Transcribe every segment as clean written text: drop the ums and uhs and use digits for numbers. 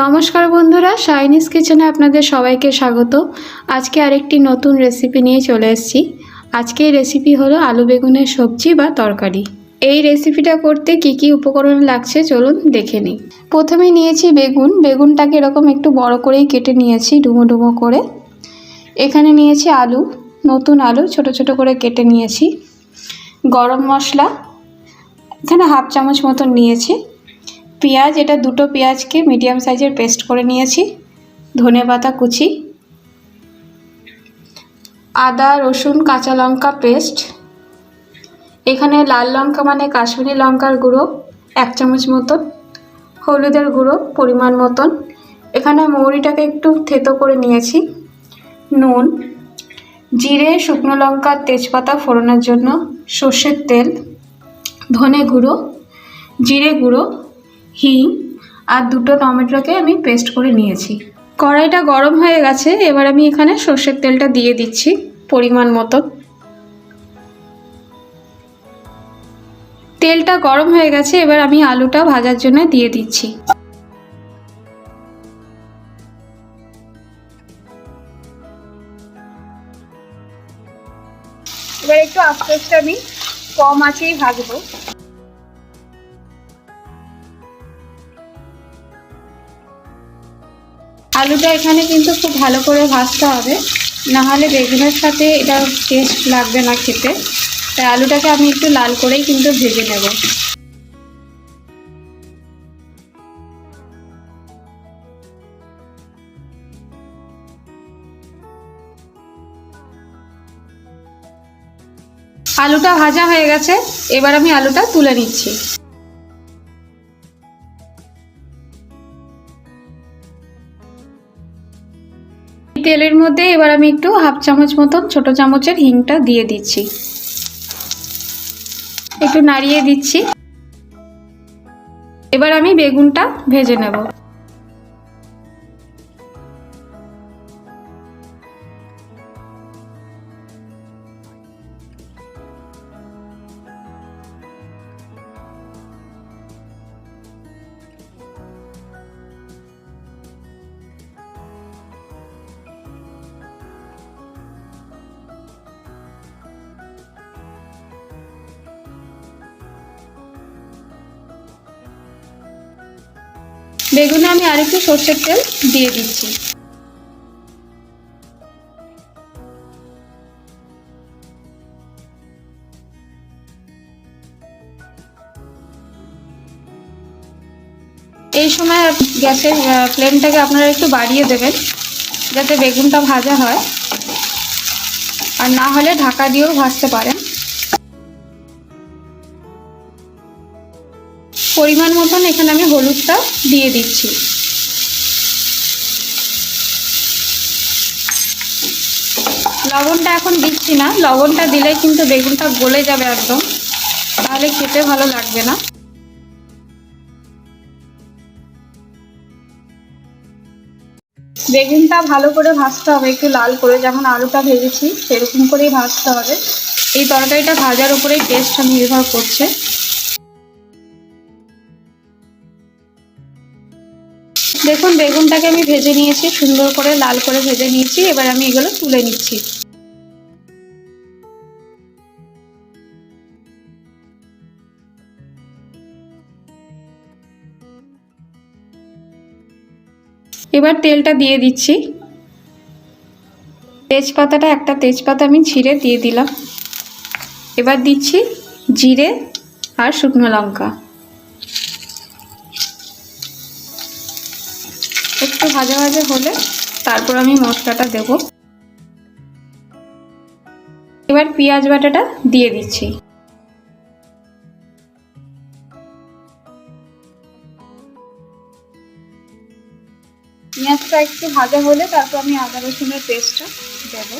নমস্কার বন্ধুরা, শাইনিজ কিচেনে আপনাদের সবাইকে স্বাগত। আজকে আরেকটি নতুন রেসিপি নিয়ে চলে এসেছি। আজকের রেসিপি হলো আলু বেগুনের সবজি বা তরকারি। এই রেসিপিটা করতে কি কি উপকরণ লাগছে চলুন দেখে নিই। প্রথমে নিয়েছি বেগুনটাকে এরকম একটু বড় করেই কেটে নিয়েছি ডুমো ডুমো করে। এখানে নিয়েছি আলু, নতুন আলু ছোট ছোট করে কেটে নিয়েছি। গরম মশলা এখানে হাফ চামচ মতন নিয়েছি। পেঁয়াজ, এটা দুটো পেঁয়াজকে মিডিয়াম সাইজের পেস্ট করে নিয়েছি। ধনেপাতা কুচি, আদা রসুন কাঁচা লঙ্কা পেস্ট, এখানে লাল লঙ্কা মানে কাশ্মীরি লঙ্কার গুঁড়ো 1 চামচ মতন, হলুদের গুঁড়ো পরিমাণ মতন, এখানে মৌরিটাকে একটু থেতো করে নিয়েছি, নুন, জিরে শুকনো লঙ্কা তেজপাতা ফোড়নের জন্য, সর্ষের তেল, ধনে গুঁড়ো, জিরে গুঁড়ো, হিং আর দুটো টমেটোকে আমি পেস্ট করে নিয়েছি। কড়াইটা গরম হয়ে গেছে, এবার আমি এখানে সর্ষের তেলটা দিয়ে দিচ্ছি পরিমাণ মতো। তেলটা গরম হয়ে গেছে, এবার আমি আলুটা ভাজার জন্য দিয়ে দিচ্ছি। এবার একটু আস্তে আস্তে আমি কম আঁচেই ভাজবো। আলুটা এখানে কিন্তু খুব ভালো করে ভাজতে হবে, না হলে বেগুনের সাথে এটা টেস্ট লাগবে না খেতে। তাই আলুটাকে আমি একটু লাল করেই কিন্তু ভেজে নেব। আলুটা ভাজা হয়ে গেছে, এবার আমি আলুটা তুলে নিচ্ছি। তেলের মধ্যে এবার আমি একটু হাফ চামচ মতন ছোট চামচের হিংটা দিয়ে দিচ্ছি, একটু নাড়িয়ে দিচ্ছি। এবার আমি বেগুনটা ভেজে নেব। বেগুনে আমি আরেকটু সর্ষের তেল দিয়ে দিচ্ছি। এই সময় গ্যাসের ফ্লেমটাকে আপনারা একটু বাড়িয়ে দেবেন, যাতে বেগুনটা ভাজা হয়, আর না হলে ঢাকা দিয়েও ভাজতে পারেন। পরিমাণ মতন এখানে আমি হলুদটা দিয়ে দিচ্ছি। লবণটা এখন দিচ্ছি না, লবণটা দিলে কিন্তু বেগুনটা গলে যাবে একদম, তাহলে খেতে ভালো লাগবে না। বেগুনটা ভালো করে ভাজতে হবে, একটু লাল করে, যেমন আলুটা ভেজেছি সেরকম করেই ভাজতে হবে। এই তরকারিটা ভাজার উপরেই টেস্টটা নির্ভর করছে। দেখুন বেগুনটাকে আমি ভেজে নিয়েছি, সুন্দর করে লাল করে ভেজে নিয়েছি। এবার আমি এগুলো তুলে নিচ্ছি। এবার তেলটা দিয়ে দিচ্ছি। একটা তেজপাতা আমি ছিঁড়ে দিয়ে দিলাম। এবার দিচ্ছি জিরে আর শুকনো লঙ্কা। একটু ভাজা ভাজা হলে তারপর আমি মশলাটা দেব। এবার পেঁয়াজ বাটাটা দিয়ে দিচ্ছি। পেঁয়াজটা একটু ভাজা হলে তারপর আমি আদা রসুনের পেস্টটা দেব।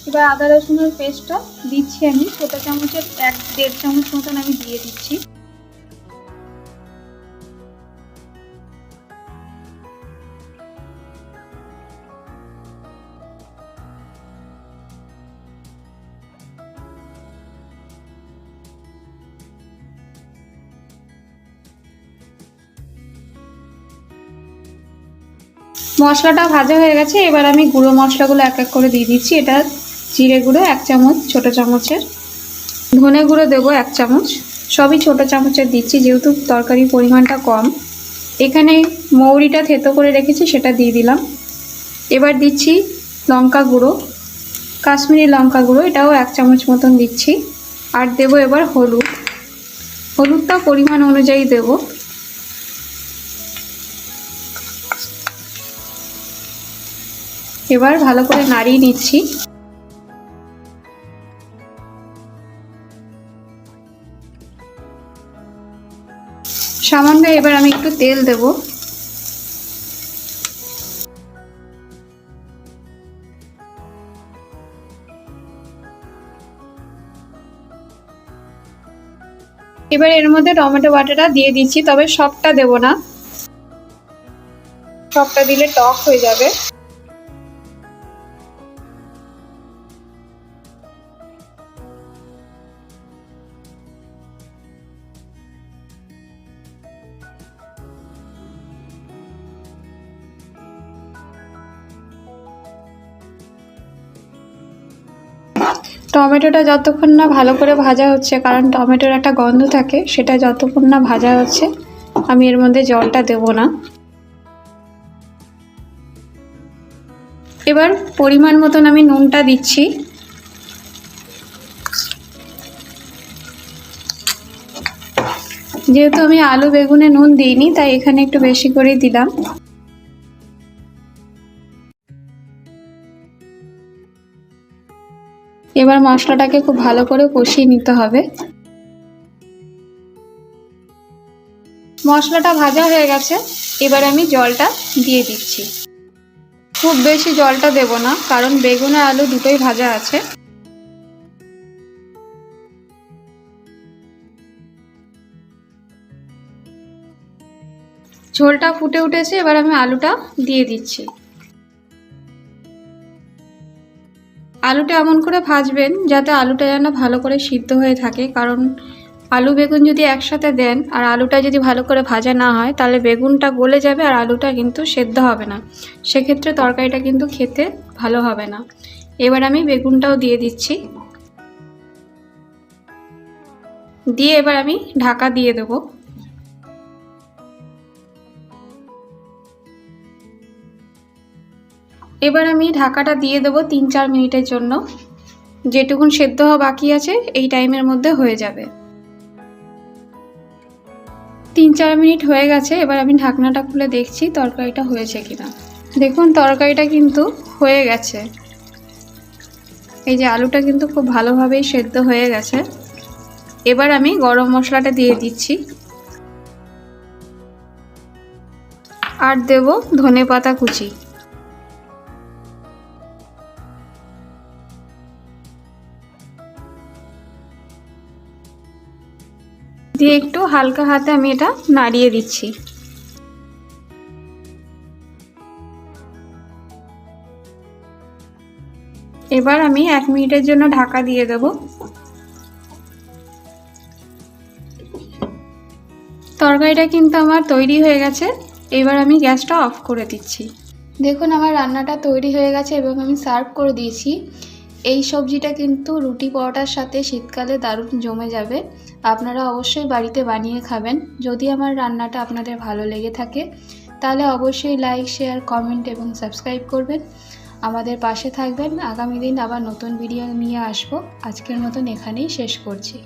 এবার আদা রসুনের পেস্টটা দিচ্ছি আমি, ছোট চামচের 1-1.5 চামচ মতন আমি দিয়ে দিচ্ছি। মশলাটা ভাজা হয়ে গেছে, এবার আমি গুঁড়ো মশলাগুলো এক এক করে দিয়ে দিচ্ছি। এটা জিরে গুঁড়ো 1 চামচ ছোটো চামচের, ধনে গুঁড়ো দেবো 1 চামচ, সবই ছোটো চামচের দিচ্ছি যেহেতু তরকারির পরিমাণটা কম। এখানে মৌরিটা থেতো করে রেখেছি সেটা দিয়ে দিলাম। এবার দিচ্ছি লঙ্কা গুঁড়ো, কাশ্মীরি লঙ্কা গুঁড়ো, এটাও 1 চামচ মতন দিচ্ছি। আর দেবো এবার হলুদ, হলুদটা পরিমাণ অনুযায়ী দেব। এবার ভালো করে নাড়িয়ে নিচ্ছি। সামান্য এবার আমি একটু তেল দেব। এবার এর মধ্যে টমেটো বাটাটা দিয়ে দিচ্ছি, তবে সবটা দেব না, সবটা দিলে টক হয়ে যাবে। টমেটোটা যতক্ষণ না ভালো করে ভাজা হচ্ছে, কারণ টমেটোর একটা গন্ধ থাকে, সেটা যতক্ষণ না ভাজা হচ্ছে আমি এর মধ্যে জলটা দেব না। এবার পরিমাণ মতন আমি নুনটা দিচ্ছি। যেহেতু আমি আলু বেগুনে নুন দিইনি তাই এখানে একটু বেশি করেই দিলাম। এবার মশলাটাকে খুব ভালো করে কষিয়ে নিতে হবে। মশলাটা ভাজা হয়ে গেছে, এবার আমি জলটা দিয়ে দিচ্ছি। খুব বেশি জলটা দেব না, কারণ বেগুন আর আলু দুটোই ভাজা আছে। ঝোলটা ফুটে উঠেছে, এবার আমি আলুটা দিয়ে দিচ্ছি। আলুটা এমন করে ভাজবেন যাতে আলুটা যেন ভালো করে সিদ্ধ হয়ে থাকে, কারণ আলু বেগুন যদি একসাথে দেন আর আলুটা যদি ভালো করে ভাজা না হয় তাহলে বেগুনটা গলে যাবে আর আলুটা কিন্তু সেদ্ধ হবে না, সেক্ষেত্রে তরকারিটা কিন্তু খেতে ভালো হবে না। এবার আমি বেগুনটাও দিয়ে দিচ্ছি, দিয়ে এবার আমি ঢাকা দিয়ে দেবো। এবার আমি ঢাকাটা দিয়ে দেবো 3-4 মিনিটের জন্য। যেটুকুন সেদ্ধ হওয়া বাকি আছে এই টাইমের মধ্যে হয়ে যাবে। 3-4 মিনিট হয়ে গেছে, এবার আমি ঢাকনাটা খুলে দেখছি তরকারিটা হয়েছে কিনা। দেখুন তরকারিটা কিন্তু হয়ে গেছে, এই যে আলুটা কিন্তু খুব ভালোভাবেই সেদ্ধ হয়ে গেছে। এবার আমি গরম মশলাটা দিয়ে দিচ্ছি, আর দেব ধনেপাতা কুচি। দিয়ে একটু হালকা হাতে আমি এটা নাড়িয়ে দিচ্ছি। এবার আমি 1 মিনিটের জন্য ঢাকা দিয়ে দেব। তরকারিটা কিন্তু আমার তৈরি হয়ে গেছে, এবার আমি গ্যাসটা অফ করে দিচ্ছি। দেখুন আমার রান্নাটা তৈরি হয়ে গেছে এবং আমি সার্ভ করে দিয়েছি। এই সবজিটা কিন্তু রুটি পরোটার সাথে শীতকালে দারুণ জমে যাবে। আপনারা অবশ্যই বাড়িতে বানিয়ে খাবেন। যদি আমার রান্নাটা আপনাদের ভালো লেগে থাকে তাহলে অবশ্যই লাইক, শেয়ার, কমেন্ট এবং সাবস্ক্রাইব করবেন। আমাদের পাশে থাকবেন। আগামী দিন আবার নতুন ভিডিও নিয়ে আসবো। আজকের মতন এখানেই শেষ করছি।